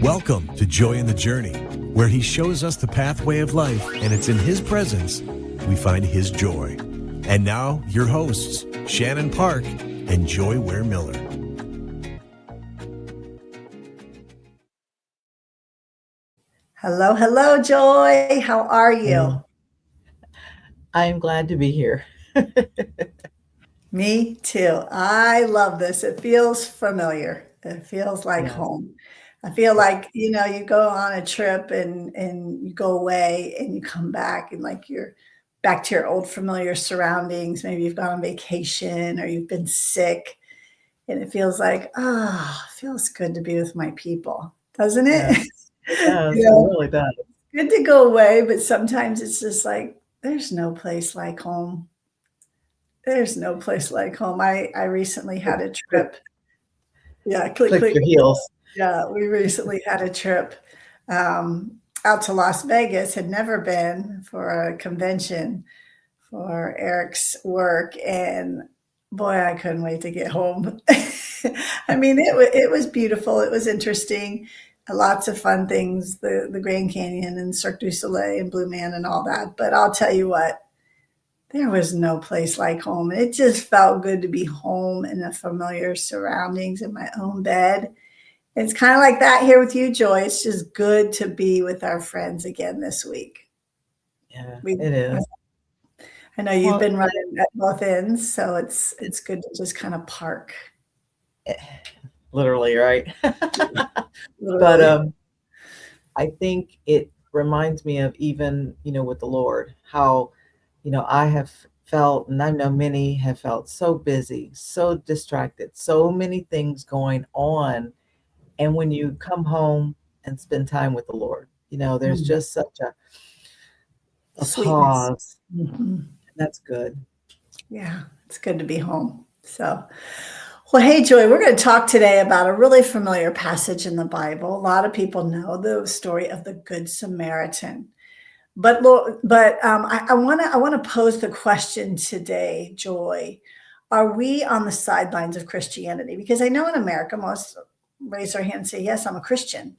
Welcome to Joy in the Journey, where he shows us the pathway of life, and it's in his presence we find his joy. And now, your hosts, Shannon Park and Joy Ware Miller. Hello, hello, Joy. How are you? I am glad to be here. Me too. I love this. It feels familiar. It feels like Yes. home. I feel like, you go on a trip and you go away and you come back and like you're back to your old familiar surroundings. Maybe you've gone on vacation or you've been sick and it feels like, it feels good to be with my people, doesn't it? Yes. It does. You It know, really does. good to go away, but sometimes it's just like, there's no place like home. There's no place like home. I recently had a Click, trip. Yeah, click, click click. your heels. Yeah, we recently had a trip out to Las Vegas, had never been for a convention for Eric's work. And boy, I couldn't wait to get home. I mean, it was beautiful. It was interesting. Lots of fun things, the Grand Canyon and Cirque du Soleil and Blue Man and all that. But I'll tell you what, there was no place like home. It just felt good to be home in the familiar surroundings in my own bed. It's kind of like that here with you, Joy. It's just good to be with our friends again this week. Yeah, We, it is. I know you've Well, been running at both ends, so it's good to just kind of park. literally, right? But Literally. I think it reminds me of even, with the Lord, how, I have felt, and I know many have felt so busy, so distracted, so many things going on. And when you come home and spend time with the Lord, there's Mm, just such a sweetness. pause. Mhm. That's good. Yeah, it's good to be home. So, well, hey, Joy, we're going to talk today about a really familiar passage in the Bible. A lot of people know the story of the Good Samaritan. But I want to pose the question today, Joy. Are we on the sidelines of Christianity? Because I know in America, most raise their hand and say, yes, I'm a Christian.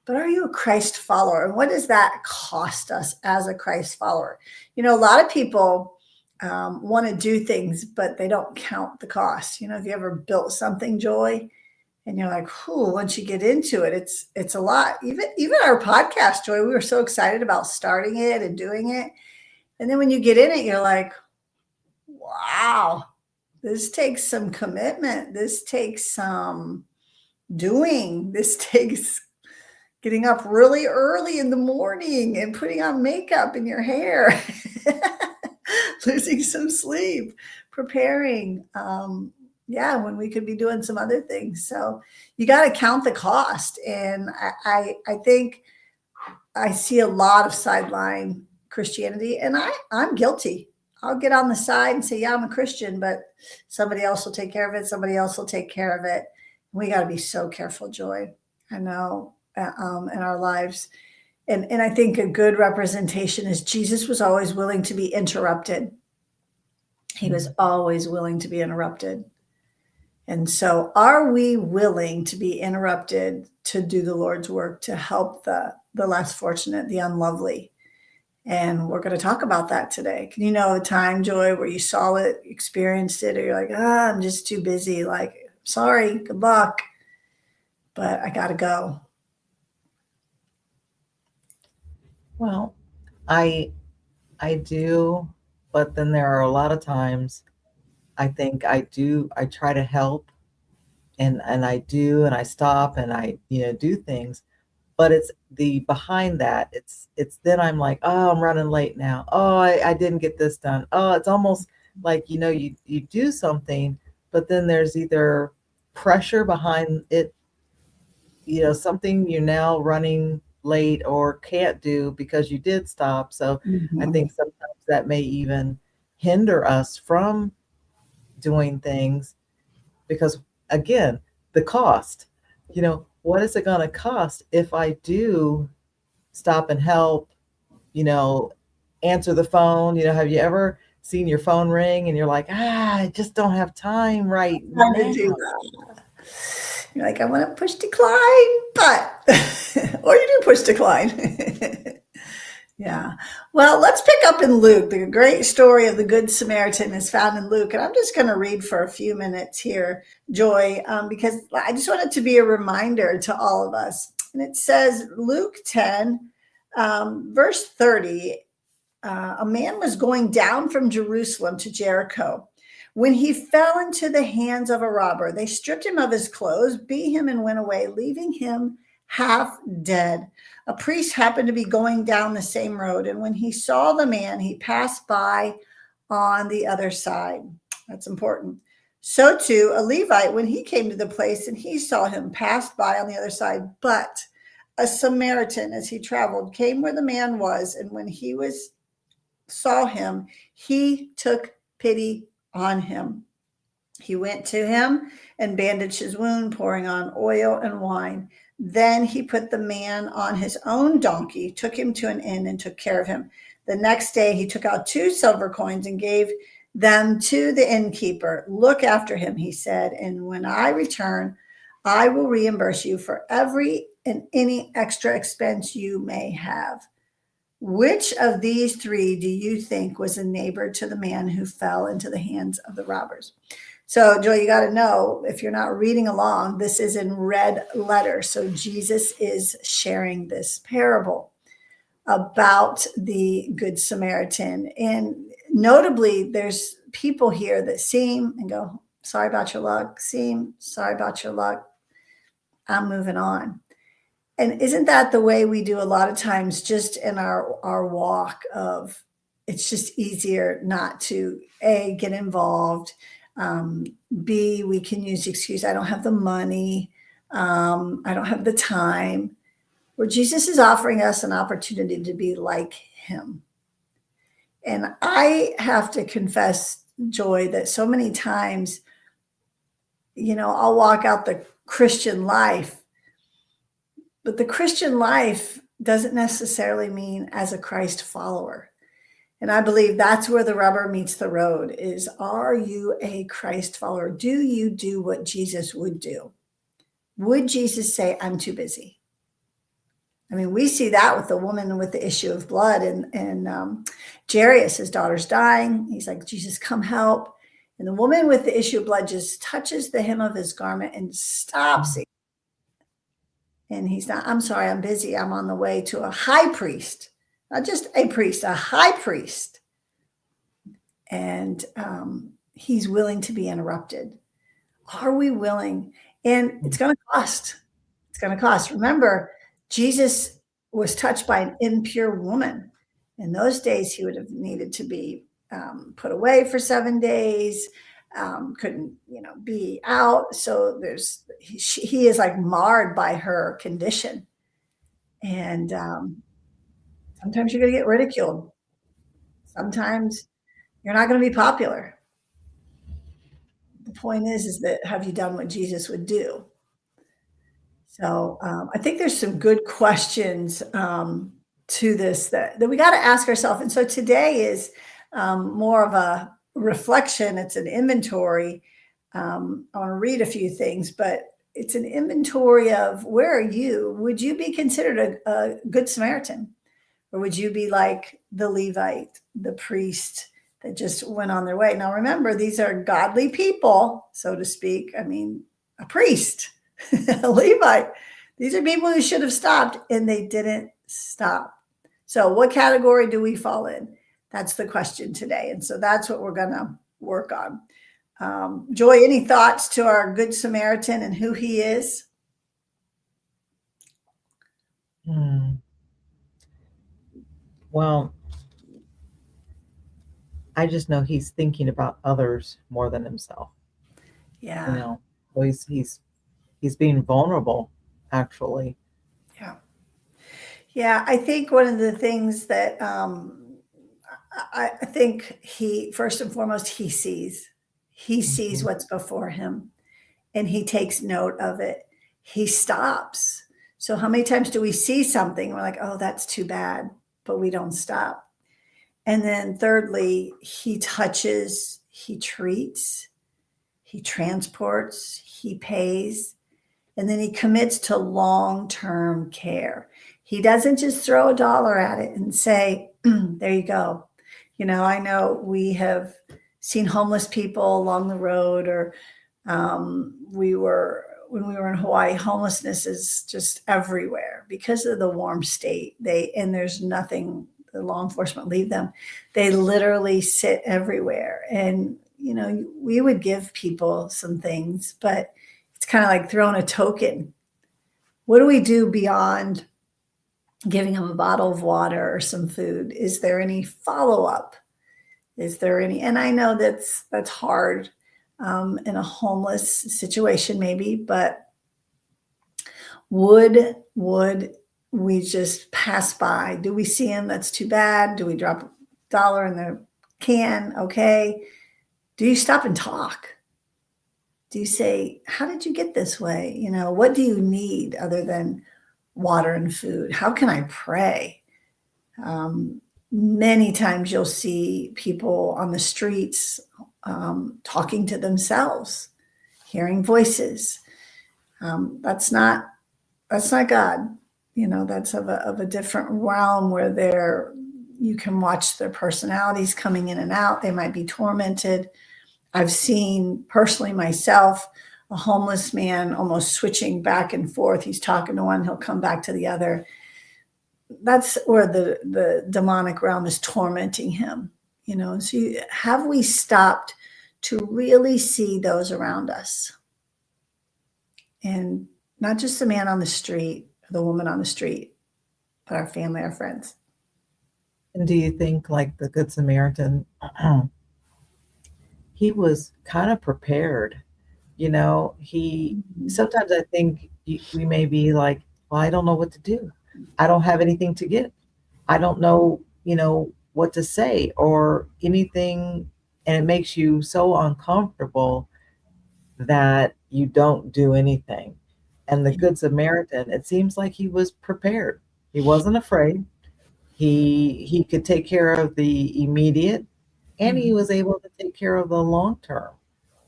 But are you a Christ follower? And what does that cost us as a Christ follower? A lot of people want to do things, but they don't count the cost. Have you ever built something, Joy? And you're like, "Whew," once you get into it, it's a lot. Even our podcast, Joy, we were so excited about starting it and doing it. And then when you get in it, you're like, wow, this takes some commitment. This takes some doing. This takes getting up really early in the morning and putting on makeup in your hair, losing some sleep, preparing. Yeah, when we could be doing some other things. So you got to count the cost. And I think I see a lot of sideline Christianity, and I'm guilty. I'll get on the side and say, yeah, I'm a Christian, but somebody else will take care of it. Somebody else will take care of it. We got to be so careful, Joy. I know in our lives. And I think a good representation is Jesus was always willing to be interrupted. He was always willing to be interrupted. And so are we willing to be interrupted to do the Lord's work, to help the less fortunate, the unlovely? And we're going to talk about that today. Can you know a time, Joy, where you saw it, experienced it, or you're like, I'm just too busy. Like, sorry, good luck, but I got to go. Well, I I do, but then there are a lot of times I think I try to help, and I do, and I stop and I, do things, but it's the behind that. It's then I'm like, "Oh, I'm running late now. Oh, I didn't get this done." Oh, it's almost like, you do something, but then there's either pressure behind it, something you're now running late or can't do because you did stop. So I Mhm. think sometimes that may even hinder us from doing things because, again, the cost, what is it going to cost if I do stop and help, you know, answer the phone? Have you ever seen your phone ring and you're like, I just don't have time right Trying to now? do that. You're like, I want to push decline, but, or you do push decline. Yeah. Well, let's pick up in Luke. The great story of the Good Samaritan is found in Luke. And I'm just going to read for a few minutes here, Joy, because I just want it to be a reminder to all of us. And it says, Luke 10, verse 30, a man was going down from Jerusalem to Jericho when he fell into the hands of a robber. They stripped him of his clothes, beat him, and went away, leaving him half dead. A priest happened to be going down the same road, and when he saw the man, he passed by on the other side. That's important. So too, a Levite, when he came to the place and he saw him, passed by on the other side. But a Samaritan, as he traveled, came where the man was, and when he saw him, he took pity on him. He went to him and bandaged his wound, pouring on oil and wine. Then he put the man on his own donkey, took him to an inn, and took care of him. The next day he took out 2 silver coins and gave them to the innkeeper. Look after him, he said, and when I return, I will reimburse you for every and any extra expense you may have. Which of these 3 do you think was a neighbor to the man who fell into the hands of the robbers? So, Joy, you got to know, if you're not reading along, this is in red letters. So Jesus is sharing this parable about the Good Samaritan. And notably, there's people here that see him and go, sorry about your luck. See him, sorry about your luck. I'm moving on. And isn't that the way we do a lot of times just in our walk of, it's just easier not to, A, get involved, B, we can use the excuse, I don't have the money, I don't have the time, where Jesus is offering us an opportunity to be like him. And I have to confess, Joy, that so many times, I'll walk out the Christian life, but the Christian life doesn't necessarily mean as a Christ follower. And I believe that's where the rubber meets the road is, are you a Christ follower? Do you do what Jesus would do? Would Jesus say, I'm too busy? I mean, we see that with the woman with the issue of blood and Jairus, his daughter's dying. He's like, Jesus, come help. And the woman with the issue of blood just touches the hem of his garment and stops it. And he's not, I'm sorry, I'm busy. I'm on the way to a high priest. Not just a priest, a high priest. And he's willing to be interrupted. Are we willing? And it's going to cost. It's going to cost. Remember, Jesus was touched by an impure woman. In those days, he would have needed to be put away for 7 days, couldn't, be out. So he is like marred by her condition. And sometimes you're going to get ridiculed. Sometimes you're not going to be popular. The point is that have you done what Jesus would do? So I think there's some good questions to this that we got to ask ourselves. And so today is more of a reflection. It's an inventory. I want to read a few things, but it's an inventory of where are you? Would you be considered a good Samaritan? Or would you be like the Levite, the priest that just went on their way? Now, remember, these are godly people, so to speak. I mean, a priest, a Levite. These are people who should have stopped, and they didn't stop. So what category do we fall in? That's the question today. And so that's what we're going to work on. Joy, any thoughts to our Good Samaritan and who he is? Well, I just know he's thinking about others more than himself. Yeah. So he's being vulnerable, actually. Yeah. Yeah. I think one of the things that I think first and foremost, he sees what's before him and he takes note of it. He stops. So how many times do we see something? And we're like, oh, that's too bad, but we don't stop. And then thirdly, he touches, he treats, he transports, he pays, and then he commits to long-term care. He doesn't just throw a dollar at it and say, there you go. I know we have seen homeless people along the road, or when we were in Hawaii, homelessness is just everywhere because of the warm state. And there's nothing, the law enforcement leave them. They literally sit everywhere. And, we would give people some things, but it's kind of like throwing a token. What do we do beyond giving them a bottle of water or some food? Is there any follow-up? Is there any, and I know that's hard in a homeless situation maybe, but would we just pass by? Do we see him? That's too bad. Do we drop a dollar in the can? Okay. Do you stop and talk? Do you say, how did you get this way? What do you need other than water and food? How can I pray? Many times you'll see people on the streets talking to themselves, hearing voices. That's not God. That's of a different realm where you can watch their personalities coming in and out. They might be tormented. I've seen personally myself, a homeless man almost switching back and forth. He's talking to one, he'll come back to the other. That's where the demonic realm is tormenting him. So have we stopped to really see those around us? And not just the man on the street, or the woman on the street, but our family, our friends. And do you think, like the Good Samaritan, he was kind of prepared? Sometimes I think we may be like, well, I don't know what to do. I don't have anything to give. I don't know, what to say or anything. And it makes you so uncomfortable that you don't do anything. And the Good Samaritan, it seems like he was prepared. He wasn't afraid. He could take care of the immediate, and he was able to take care of the long term.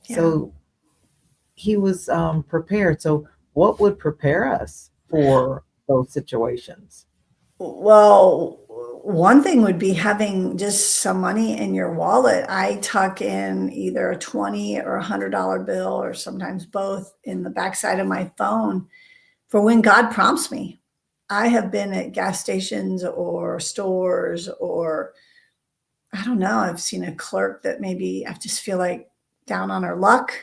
Yeah. So he was prepared. So what would prepare us for those situations? Well, one thing would be having just some money in your wallet. I tuck in either a $20 or $100 bill, or sometimes both, in the backside of my phone for when God prompts me. I have been at gas stations or stores, or I don't know, I've seen a clerk that maybe I just feel like down on her luck,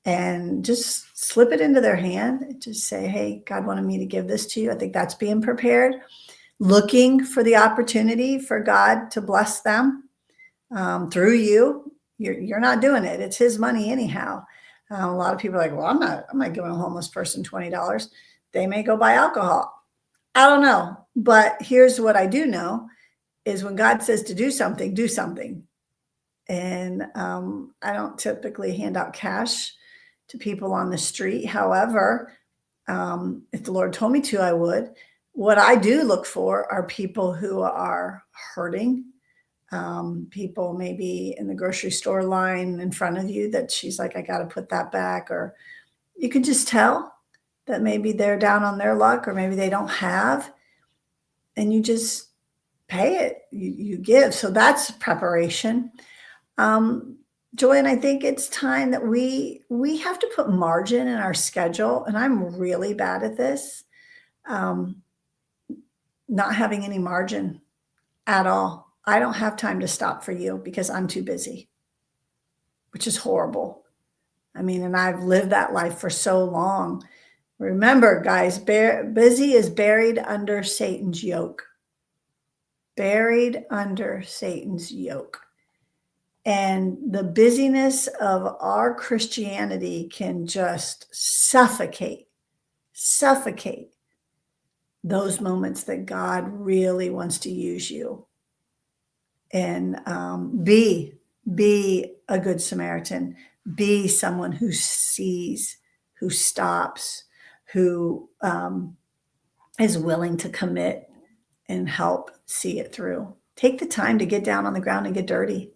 and just slip it into their hand and just say, hey, God wanted me to give this to you. I think that's being prepared, looking for the opportunity for God to bless them through you. You're not doing it. It's his money anyhow. A lot of people are like, well, I'm not giving a homeless person $20. They may go buy alcohol. I don't know. But here's what I do know is when God says to do something, do something. And I don't typically hand out cash to people on the street. However, if the Lord told me to, I would. What I do look for are people who are hurting, people maybe in the grocery store line in front of you that she's like, I got to put that back. Or you can just tell that maybe they're down on their luck, or maybe they don't have, and you just pay it, you give. So that's preparation. Joy, and I think it's time that we have to put margin in our schedule. And I'm really bad at this. Not having any margin at all. I don't have time to stop for you because I'm too busy, which is horrible. I mean, and I've lived that life for so long. Remember, guys, busy is buried under Satan's yoke. Buried under Satan's yoke. And the busyness of our Christianity can just suffocate those moments that God really wants to use you. And be a good Samaritan. Be someone who sees, who stops, who is willing to commit and help see it through. Take the time to get down on the ground and get dirty.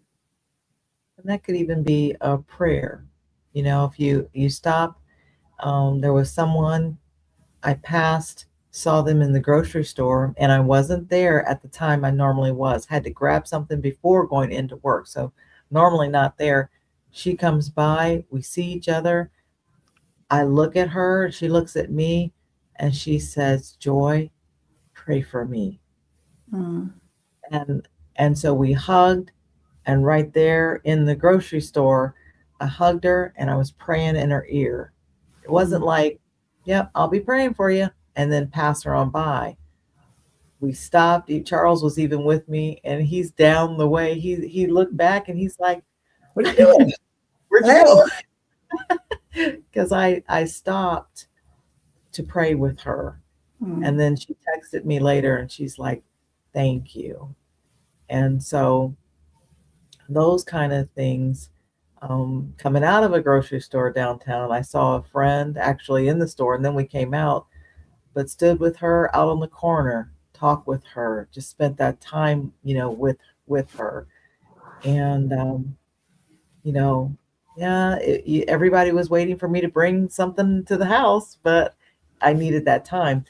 And that could even be a prayer. If you stop, there was someone I passed, saw them in the grocery store, and I wasn't there at the time I normally was. Had to grab something before going into work, so normally not there. She comes by, we see each other. I look at her, she looks at me, and she says, "Joy, pray for me." Mm, And and so we hugged, and right there in the grocery store, I hugged her and I was praying in her ear. It wasn't mm, like, "Yep, I'll be praying for you," and then pass her on by. We stopped. Charles was even with me, and he's down the way. He looked back and he's like, what are you doing? "Where'd you Hey. go?" Because I stopped to pray with her. And Mm, then she texted me later and she's like, "Thank you." And so those kind of things, coming out of a grocery store downtown, I saw a friend actually in the store, and then we came out, but stood with her out on the corner, talked with her, just spent that time, with her. And you know, yeah, everybody was waiting for me to bring something to the house, but I needed that time.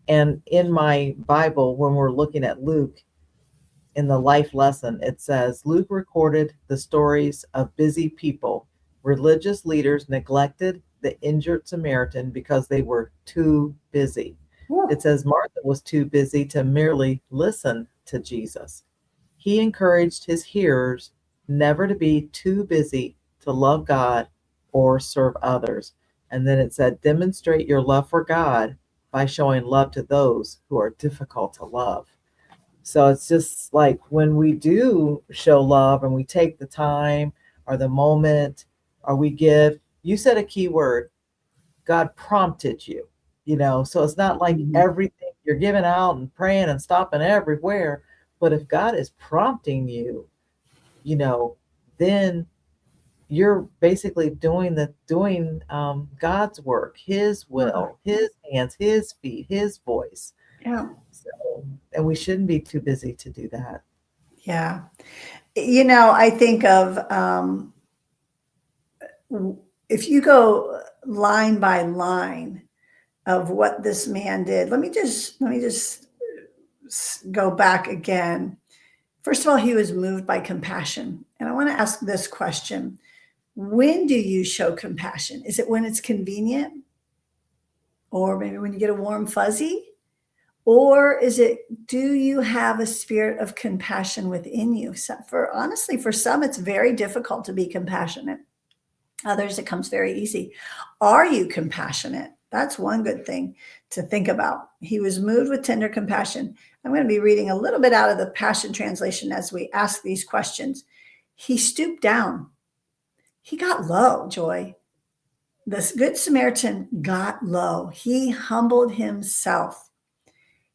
And in my Bible, when we're looking at Luke, in the life lesson, it says Luke recorded the stories of busy people. Religious leaders neglected the injured Samaritan because they were too busy. yeah. It says Martha was too busy to merely listen to Jesus. He encouraged his hearers never to be too busy to love God or serve others. And then it said, demonstrate your love for God by showing love to those who are difficult to love. So it's just like when we do show love and we take the time or the moment or we give, you said a key word, God prompted you, so it's not like Mhm. everything you're giving out and praying and stopping everywhere. But if God is prompting you, you know, then you're basically doing God's work, His Yeah. will, His hands, His feet, His voice. Yeah. So, and we shouldn't be too busy to do that. Yeah. I think of if you go line by line of what this man did. Let me just go back again. First of all, he was moved by compassion. And I want to ask this question. When do you show compassion? Is it when it's convenient? Or maybe when you get a warm fuzzy? Or is it, do you have a spirit of compassion within you? So honestly, for some, it's very difficult to be compassionate. Others, it comes very easy. Are you compassionate? That's one good thing to think about. He was moved with tender compassion. I'm going to be reading a little bit out of the Passion Translation as we ask these questions. He stooped down. He got low, Joy. This Good Samaritan got low. He humbled himself.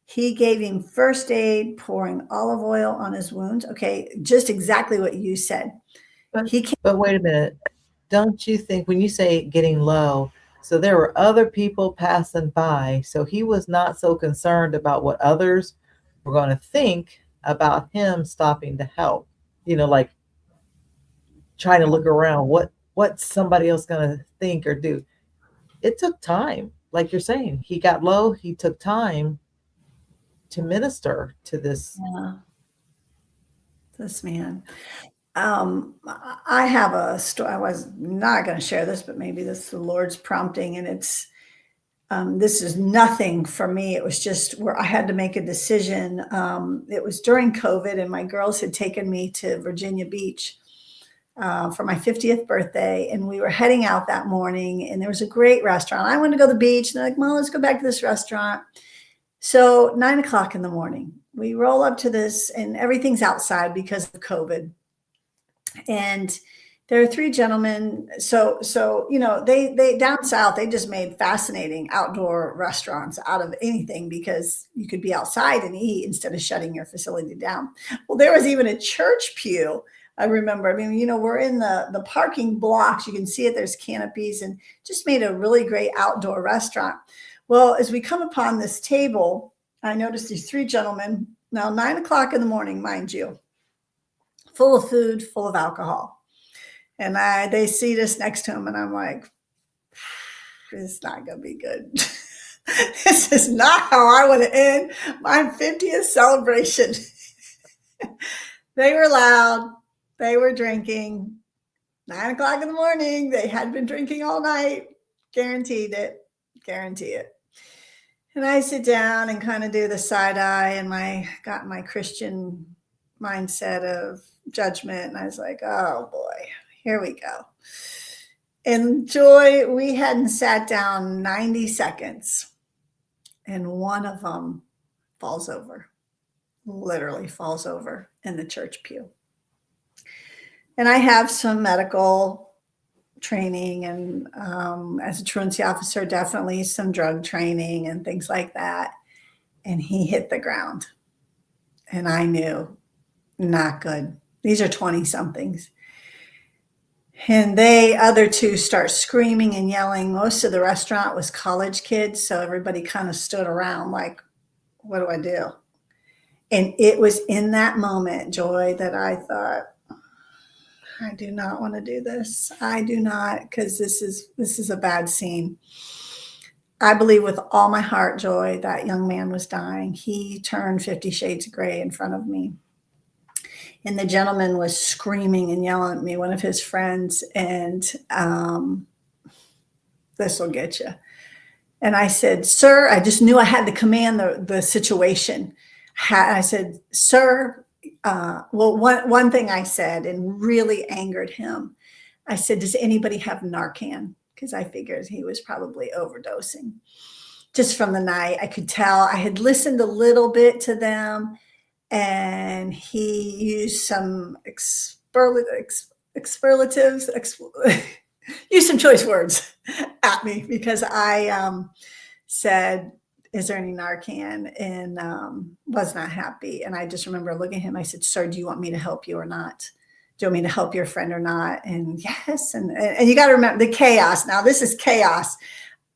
He gave him first aid, pouring olive oil on his wounds. Okay, just exactly what you said. But He came. but wait a minute. Don't you think when you say getting low, so there were other people passing by, so he was not so concerned about what others were going to think about him stopping to help. Like trying to look around, what's somebody else going to think or do. It took time. Like you're saying, he got low, he took time to minister to this. Yeah, this man. I have a story. I was not going to share this, but maybe this is the Lord's prompting, and this is nothing for me. It was just where I had to make a decision. It was during COVID, and my girls had taken me to Virginia Beach for my 50th birthday, and we were heading out that morning, and there was a great restaurant. I wanted to go to the beach, and they're like, "Mom, let's go back to this restaurant." So 9 o'clock in the morning, we roll up to this, and everything's outside because of COVID. And there are three gentlemen. So they down south, they just made fascinating outdoor restaurants out of anything because you could be outside and eat instead of shutting your facility down. Well, there was even a church pew. I remember. I mean, we're in the parking blocks. You can see it. There's canopies, and just made a really great outdoor restaurant. Well, as we come upon this table, I noticed these three gentlemen. Now 9 o'clock in the morning, mind you, full of food, full of alcohol. And they seat us next to him, and I'm like, it's not going to be good. This is not how I want to end my 50th celebration. They were loud. They were drinking. 9 o'clock in the morning. They had been drinking all night. Guaranteed it. Guarantee it. And I sit down and kind of do the side eye, and got my Christian mindset of judgment. And I was like, oh boy, here we go. And Joy, we hadn't sat down 90 seconds, and one of them falls over, literally falls over in the church pew. And I have some medical training, and as a truancy officer, definitely some drug training and things like that. And he hit the ground. And I knew, not good. These are 20-somethings. And other two start screaming and yelling. Most of the restaurant was college kids, so everybody kind of stood around like, what do I do? And it was in that moment, Joy, that I thought, I do not want to do this. I do not, because this is a bad scene. I believe with all my heart, Joy, that young man was dying. He turned 50 shades of gray in front of me. And the gentleman was screaming and yelling at me, one of his friends, and this will get you. And I said, sir, I just knew I had to command the situation. I said, sir, one thing I said and really angered him, I said, does anybody have Narcan? Because I figured he was probably overdosing. Just from the night, I could tell. I had listened a little bit to them, and he used some expletives, used some choice words at me because I said, is there any Narcan? And was not happy. And I just remember looking at him. I said, sir, do you want me to help you or not? Do you want me to help your friend or not? And yes. And you got to remember the chaos. Now this is chaos.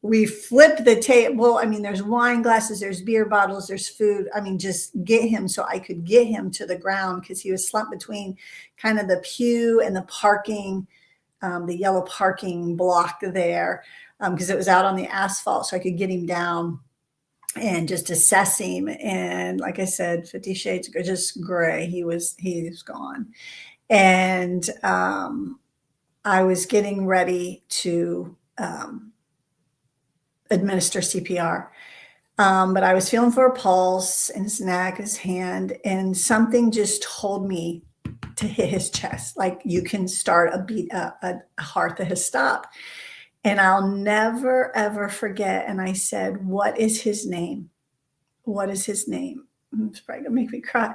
We flipped the table. I mean, there's wine glasses, there's beer bottles, there's food. I mean, just get him so I could get him to the ground, because he was slumped between kind of the pew and the parking, the yellow parking block there, because it was out on the asphalt. So I could get him down and just assess him. And like I said, 50 shades of just gray. He was gone. And I was getting ready to administer CPR. But I was feeling for a pulse in his neck, his hand, and something just told me to hit his chest. Like, you can start a heart that has stopped. And I'll never, ever forget. And I said, what is his name? What is his name? It's probably going to make me cry.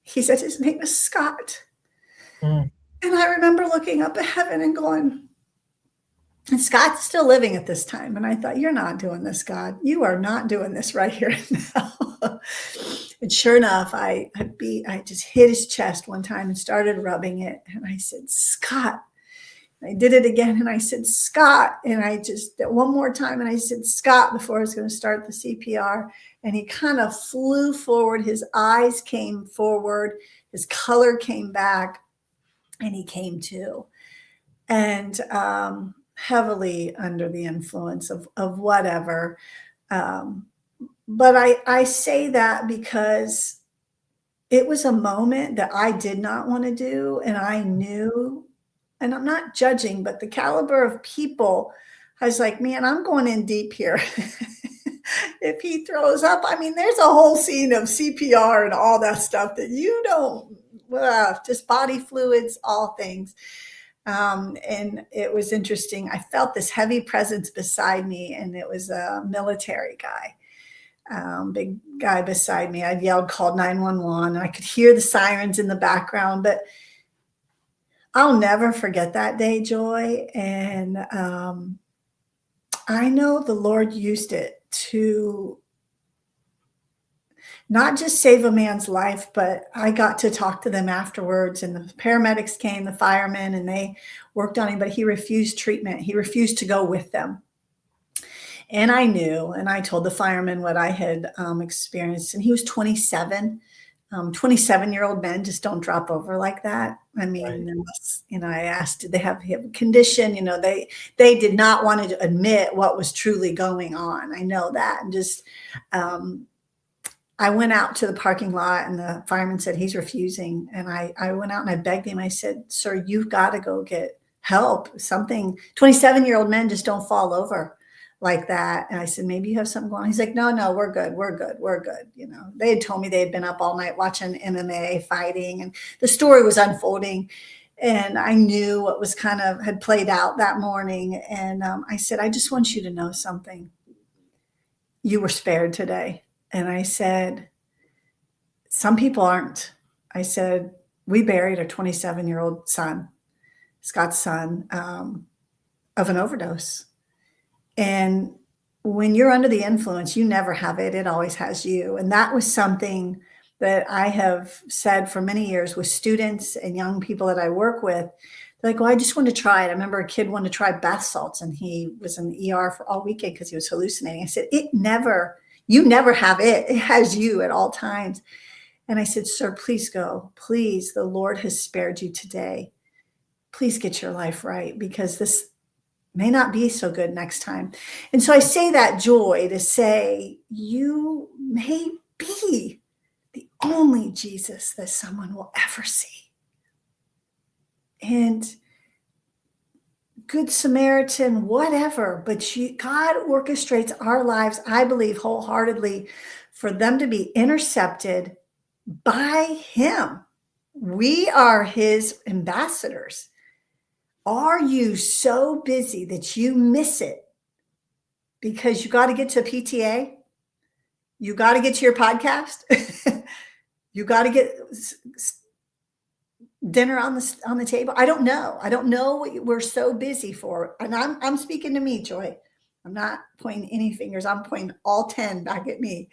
He said his name is Scott. Mm. And I remember looking up at heaven and going, and Scott's still living at this time. And I thought, you're not doing this, God. You are not doing this right here and now. And sure enough, I just hit his chest one time and started rubbing it. And I said, Scott. And I did it again. And I said, Scott. And I just, one more time. And I said, Scott, before I was going to start the CPR. And he kind of flew forward. His eyes came forward. His color came back. And he came to. And, heavily under the influence of whatever. But I say that because it was a moment that I did not want to do. And I knew, and I'm not judging, but the caliber of people, I was like, man, I'm going in deep here. If he throws up, I mean, there's a whole scene of CPR and all that stuff that you don't, just body fluids, all things. And it was interesting. I felt this heavy presence beside me, and it was a military guy, big guy beside me. I'd yelled, called 911, and I could hear the sirens in the background, but I'll never forget that day, Joy. And I know the Lord used it to not just save a man's life, but I got to talk to them afterwards, and the paramedics came, the firemen, and they worked on him, but he refused treatment. He refused to go with them. And I knew, and I told the fireman what I had experienced, and he was 27. 27-year-old men just don't drop over like that. I Right. mean, unless, I asked, did they have a condition? They did not want to admit what was truly going on. I know that. And just, I went out to the parking lot and the fireman said he's refusing. And I went out and I begged him. I said, sir, you've got to go get help. 27-year-old men just don't fall over like that. And I said, maybe you have something going on. He's like, no, we're good. We're good. We're good. They had told me they had been up all night watching MMA fighting, and the story was unfolding. And I knew what was kind of had played out that morning. And I said, I just want you to know something. You were spared today. And I said, some people aren't. I said, we buried a 27-year-old son, Scott's son, of an overdose. And when you're under the influence, you never have it. It always has you. And that was something that I have said for many years with students and young people that I work with. They're like, well, I just want to try it. I remember a kid wanted to try bath salts, and he was in the ER for all weekend because he was hallucinating. I said, you never have it. It has you at all times. And I said, sir, please go. Please, the Lord has spared you today. Please get your life right, because this may not be so good next time. And so I say that, Joy, to say you may be the only Jesus that someone will ever see. And Good Samaritan, whatever, but God orchestrates our lives, I believe wholeheartedly, for them to be intercepted by him. We are his ambassadors. Are you so busy that you miss it because you got to get to PTA? You got to get to your podcast? You got to get dinner on the table? I don't know. I don't know what we're so busy for. And I'm speaking to me, Joy. I'm not pointing any fingers. I'm pointing all 10 back at me.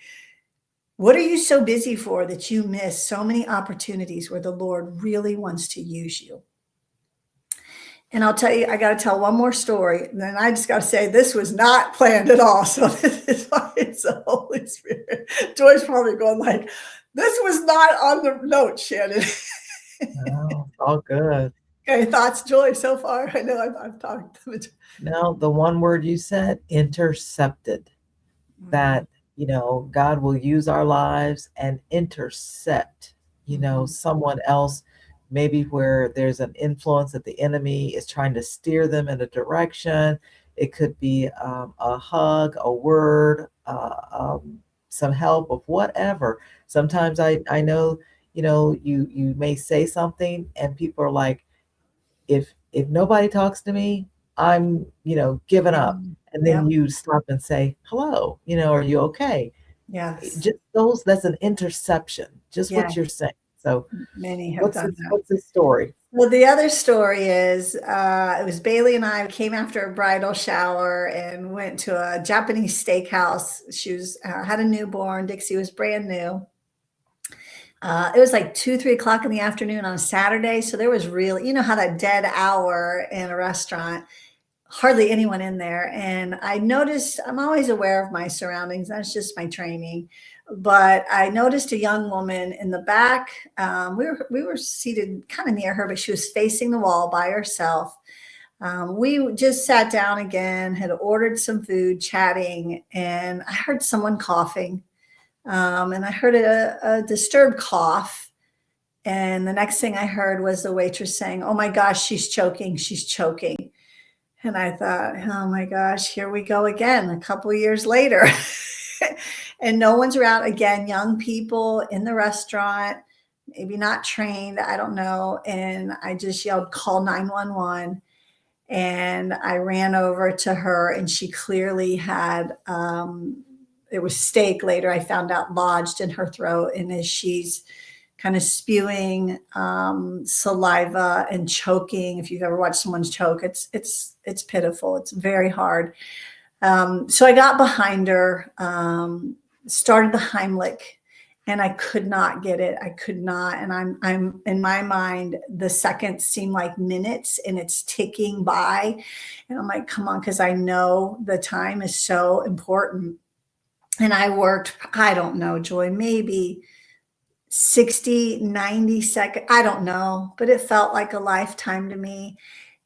What are you so busy for that you miss so many opportunities where the Lord really wants to use you? And I'll tell you, I got to tell one more story. And then I just got to say, this was not planned at all. So this is why it's the Holy Spirit. Joy's probably going like, this was not on the note, Shannon. No, all good. Okay, thoughts, Joy, so far? I know I've talked. No, the one word you said, intercepted. That, God will use our lives and intercept, someone else, maybe where there's an influence that the enemy is trying to steer them in a direction. It could be a hug, a word, some help of whatever. Sometimes I know, you may say something and people are like, if nobody talks to me, I'm, giving up. And then you stop and say, hello, are you okay? Yes. Just that's an interception, just what you're saying. So many have done that. What's the story? Well, the other story is, it was Bailey and I came after a bridal shower and went to a Japanese steakhouse. She was, had a newborn. Dixie was brand new. It was like 2, 3 o'clock in the afternoon on a Saturday. So there was really, how that dead hour in a restaurant, hardly anyone in there. And I noticed, I'm always aware of my surroundings. That's just my training. But I noticed a young woman in the back. We were seated kind of near her, but she was facing the wall by herself. We just sat down again, had ordered some food, chatting, and I heard someone coughing. And I heard a disturbed cough. And the next thing I heard was the waitress saying, oh my gosh, she's choking, she's choking. And I thought, oh my gosh, here we go again, a couple of years later. And no one's around. Again, young people in the restaurant, maybe not trained, I don't know. And I just yelled, call 911. And I ran over to her, and she clearly had, it was steak later, I found out, lodged in her throat. And as she's kind of spewing saliva and choking, if you've ever watched someone choke, it's pitiful. It's very hard. So I got behind her, started the Heimlich, and I could not get it. I could not. And I'm in my mind, the seconds seem like minutes, and it's ticking by. And I'm like, come on, because I know the time is so important. And I worked, I don't know, Joy, maybe 60, 90 seconds. I don't know, but it felt like a lifetime to me.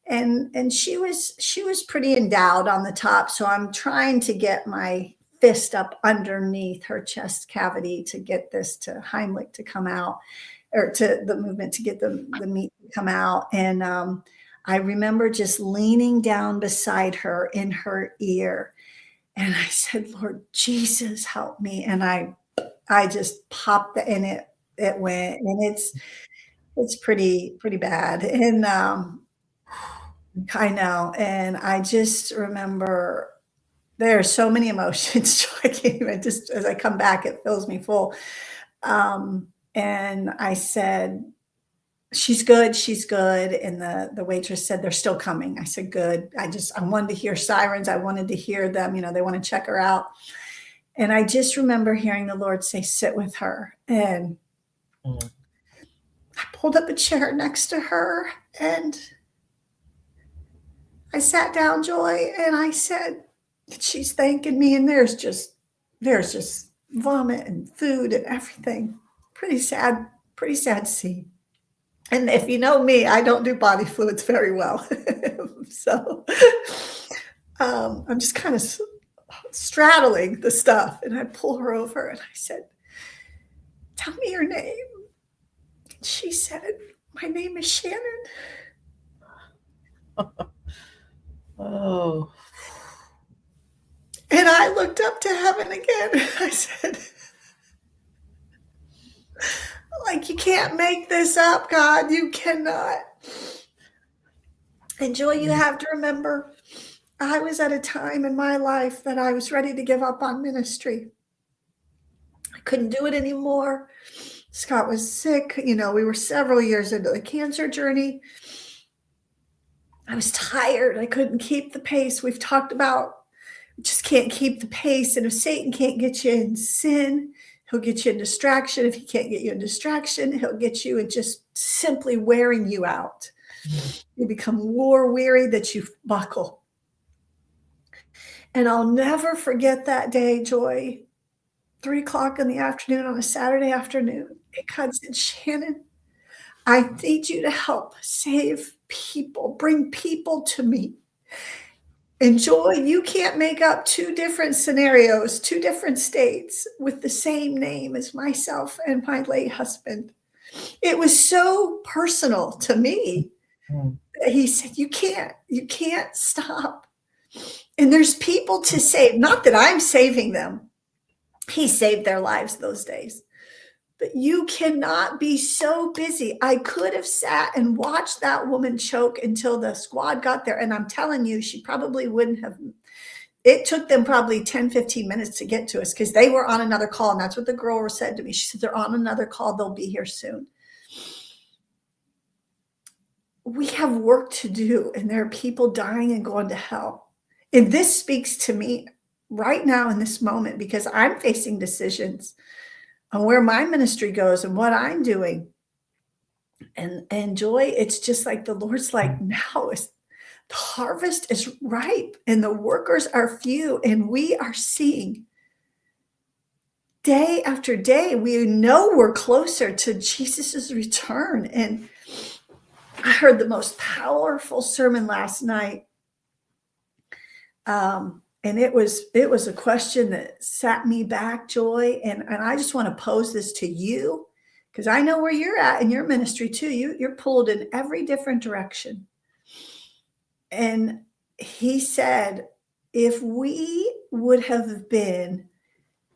And she was pretty endowed on the top. So I'm trying to get my fist up underneath her chest cavity to get this to Heimlich to come out, or to the movement to get the meat to come out. And I remember just leaning down beside her in her ear. And I said, Lord Jesus, help me. And I just popped and it went, and it's pretty bad. And I know. And I just remember there are so many emotions. I can't even, just as I come back, it fills me full. And I said, she's good, she's good. And the waitress said, they're still coming. I said, good. I wanted to hear sirens. I wanted to hear them, they want to check her out. And I just remember hearing the Lord say, sit with her. And Mm. I pulled up a chair next to her and I sat down, Joy, and I said, she's thanking me. And there's just vomit and food and everything. Pretty sad scene. And if you know me, I don't do body fluids very well. So I'm just kind of straddling the stuff. And I pull her over and I said, tell me your name. She said, my name is Shannon. Oh, And I looked up to heaven again. I said, like, you can't make this up, God. You cannot. And Joy, you have to remember, I was at a time in my life that I was ready to give up on ministry. I couldn't do it anymore. Scott was sick. We were several years into the cancer journey. I was tired. I couldn't keep the pace. We've talked about just can't keep the pace. And if Satan can't get you in sin, he'll get you in distraction. If he can't get you in distraction, he'll get you in just simply wearing you out. You become war weary that you buckle. And I'll never forget that day, Joy, 3:00 in the afternoon on a Saturday afternoon. And God said, Shannon, I need you to help save people, bring people to me. And Joy, you can't make up two different scenarios, two different states with the same name as myself and my late husband. It was so personal to me. mm. He said, you can't stop. And there's people to save. Not that I'm saving them. He saved their lives those days. But you cannot be so busy. I could have sat and watched that woman choke until the squad got there. And I'm telling you, she probably wouldn't have. It took them probably 10, 15 minutes to get to us because they were on another call. And that's what the girl said to me. She said, they're on another call. They'll be here soon. We have work to do, and there are people dying and going to hell. And this speaks to me right now in this moment because I'm facing decisions on where my ministry goes and what I'm doing. And Joy, it's just like the Lord's like, now is the harvest is ripe and the workers are few, and we are seeing day after day, we know we're closer to Jesus's return. And I heard the most powerful sermon last night. And it was a question that sat me back, Joy. And I just want to pose this to you because I know where you're at in your ministry too. You're pulled in every different direction. And he said, if we would have been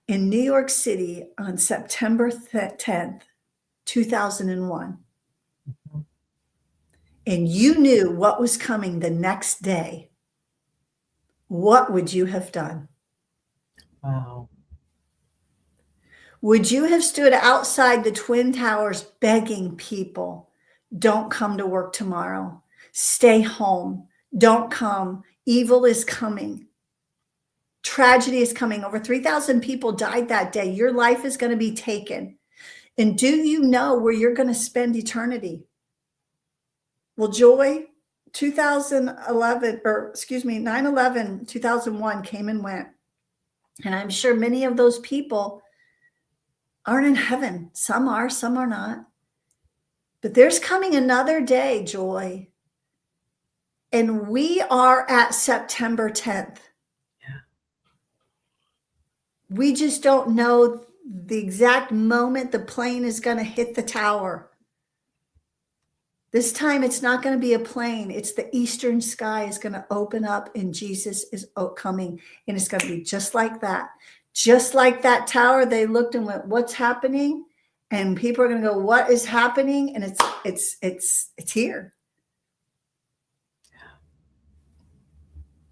in New York City on September 10th, 2001, and you knew what was coming the next day, what would you have done? Wow. Would you have stood outside the Twin Towers begging people, don't come to work tomorrow, stay home, don't come, evil is coming, tragedy is coming, over 3,000 people died that day, your life is going to be taken, and do you know where you're going to spend eternity? Well, Joy, 9/11, 2001 came and went. And I'm sure many of those people aren't in heaven. Some are, some are not. But there's coming another day, Joy. And we are at September 10th. Yeah. We just don't know the exact moment the plane is going to hit the tower. This time it's not going to be a plane. It's the eastern sky is going to open up and Jesus is coming. And it's going to be just like that. Just like that tower, they looked and went, what's happening? And people are going to go, what is happening? And it's here.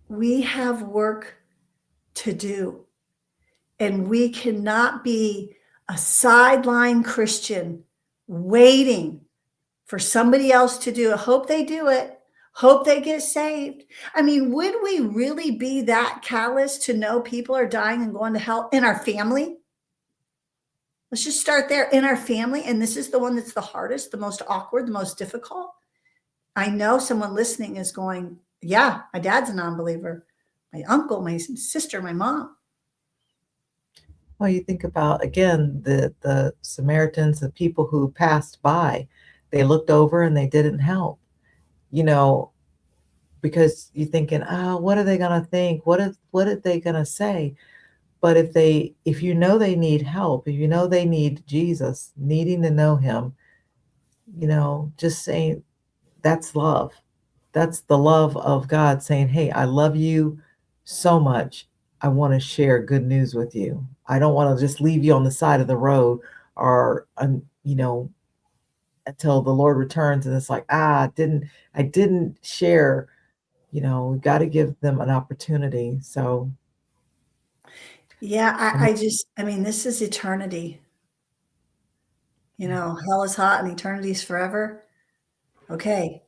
We have work to do. And we cannot be a sideline Christian waiting for somebody else to do it. Hope they do it. Hope they get saved. I mean, would we really be that callous to know people are dying and going to hell in our family? Let's just start there, in our family. And this is the one that's the hardest, the most awkward, the most difficult. I know someone listening is going, yeah, my dad's a non-believer. My uncle, my sister, my mom. Well, you think about, again, the Samaritans, the people who passed by, they looked over and they didn't help, because you're thinking, what are they going to think? What are they going to say? But if they need help, if they need Jesus, needing to know him, just saying, that's love. That's the love of God saying, hey, I love you so much. I want to share good news with you. I don't want to just leave you on the side of the road or, until the Lord returns and it's like, I didn't share, we've got to give them an opportunity. So. Yeah, I mean, this is eternity. Hell is hot and eternity is forever. Okay.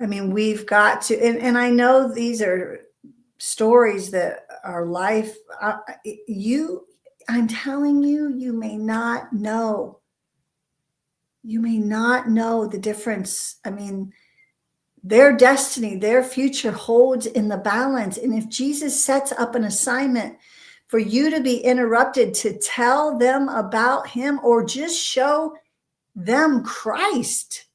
I mean, we've got to, and I know these are stories that are life. I'm telling you, you may not know. You may not know the difference. I mean, their destiny, their future holds in the balance. And if Jesus sets up an assignment for you to be interrupted to tell them about him or just show them Christ.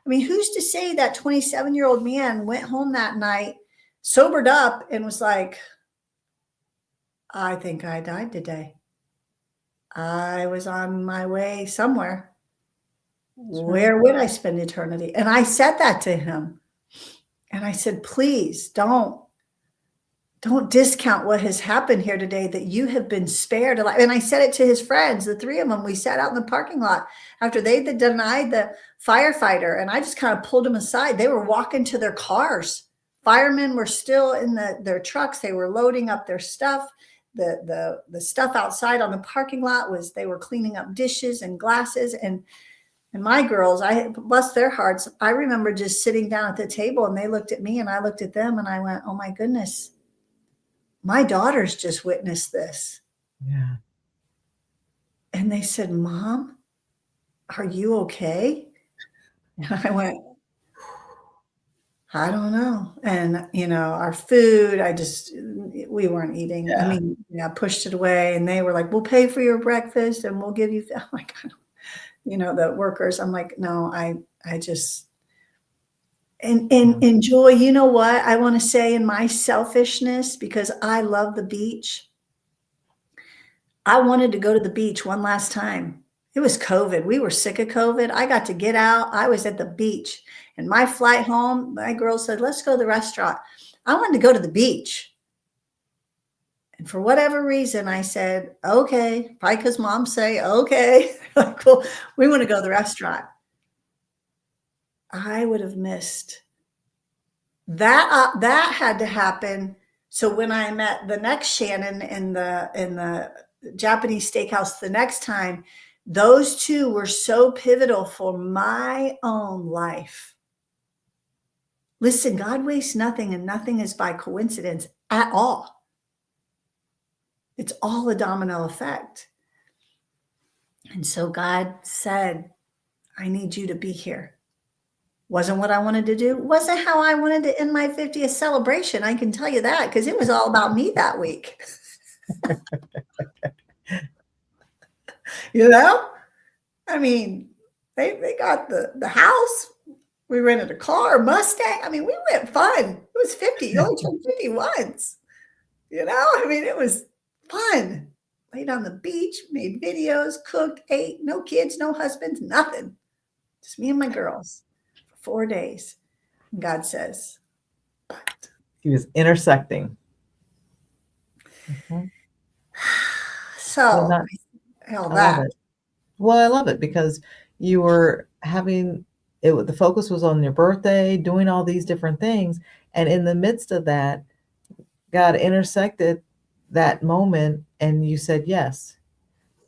I mean, who's to say that 27-year-old man went home that night, sobered up, and was like, I think I died today. I was on my way somewhere. Where would I spend eternity? And I said that to him. And I said, please don't discount what has happened here today, that you have been spared alive. And I said it to his friends, the three of them. We sat out in the parking lot after they denied the firefighter. And I just kind of pulled them aside. They were walking to their cars. Firemen were still in their trucks. They were loading up their stuff. The stuff outside on the parking lot they were cleaning up dishes and glasses. And my girls, I bless their hearts. I remember just sitting down at the table and they looked at me and I looked at them and I went, oh my goodness. My daughters just witnessed this. Yeah. And they said, Mom, are you okay? And I went, I don't know. And, our food, we weren't eating. Yeah. I mean, I pushed it away and they were like, we'll pay for your breakfast and we'll give you, I'm like, the workers, I'm like, no, I just, and enjoy, you know what I want to say in my selfishness, because I love the beach. I wanted to go to the beach one last time. It was COVID. We were sick of COVID. I got to get out. I was at the beach. And my flight home, my girl said, let's go to the restaurant. I wanted to go to the beach. And for whatever reason, I said, okay, probably because mom say, okay, like, well, we want to go to the restaurant. I would have missed that. That had to happen. So when I met the next Shannon in the Japanese steakhouse the next time, those two were so pivotal for my own life. Listen, God wastes nothing and nothing is by coincidence at all. It's all a domino effect. And so God said, I need you to be here. Wasn't what I wanted to do. Wasn't how I wanted to end my 50th celebration. I can tell you that, because it was all about me that week. You know? I mean, they got the house. We rented a car, Mustang. I mean, we went fun. It was 50. You only turned 50 once. You know? I mean, it was fun. Laid on the beach, made videos, cooked, ate, no kids, no husbands, nothing. Just me and my girls for 4 days. And God says, but He was intersecting. so Well, hell I that. love it. Well, I love it because you were having it. The focus was on your birthday, doing all these different things, and in the midst of that, God intersected that moment, and you said yes,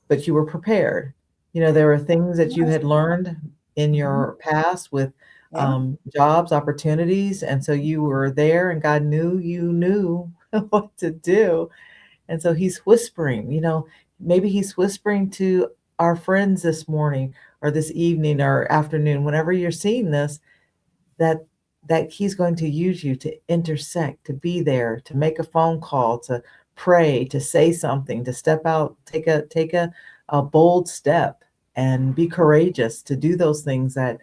but you were prepared. There were things that you had learned in your past with Yeah. jobs, opportunities, and so you were there, and God knew you knew what to do. And so he's whispering, maybe he's whispering to our friends this morning or this evening or afternoon, whenever you're seeing this, that he's going to use you to intersect, to be there, to make a phone call, to pray, to say something, to step out, take a bold step and be courageous to do those things that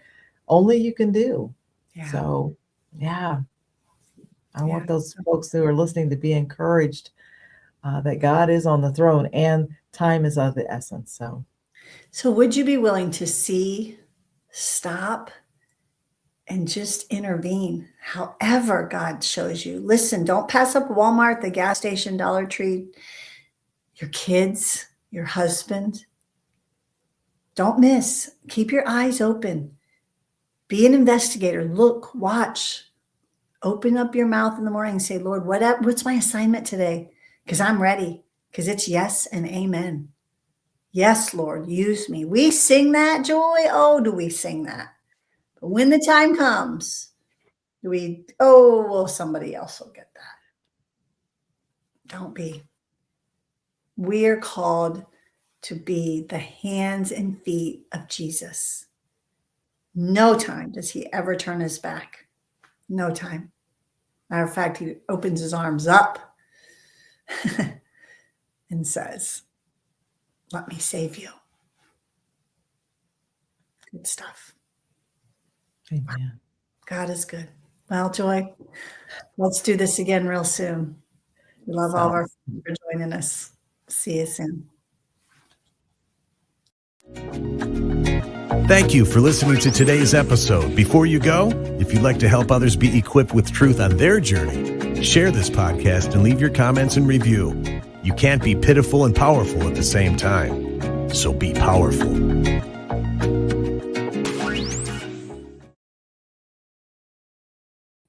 only you can do. Yeah. So, yeah, I Yeah. want those folks who are listening to be encouraged that God is on the throne and time is of the essence. So would you be willing to stop, and just intervene however God shows you? Listen, don't pass up Walmart, the gas station, Dollar Tree, your kids, your husband. Don't miss. Keep your eyes open. Be an investigator. Look, watch. Open up your mouth in the morning and say, Lord, what's my assignment today? Because I'm ready. Because it's yes and amen. Yes, Lord, use me. We sing that, Joy. Oh, do we sing that? But when the time comes, well, somebody else will get that. Don't be. We are called to be the hands and feet of Jesus. No time does he ever turn his back. No time. Matter of fact, he opens his arms up and says, let me save you. Good stuff. Amen. God is good. Well, Joy, let's do this again real soon. We love all of our friends for joining us. See you soon. Thank you for listening to today's episode. Before you go, if you'd like to help others be equipped with truth on their journey, share this podcast and leave your comments and review. You can't be pitiful and powerful at the same time, so be powerful.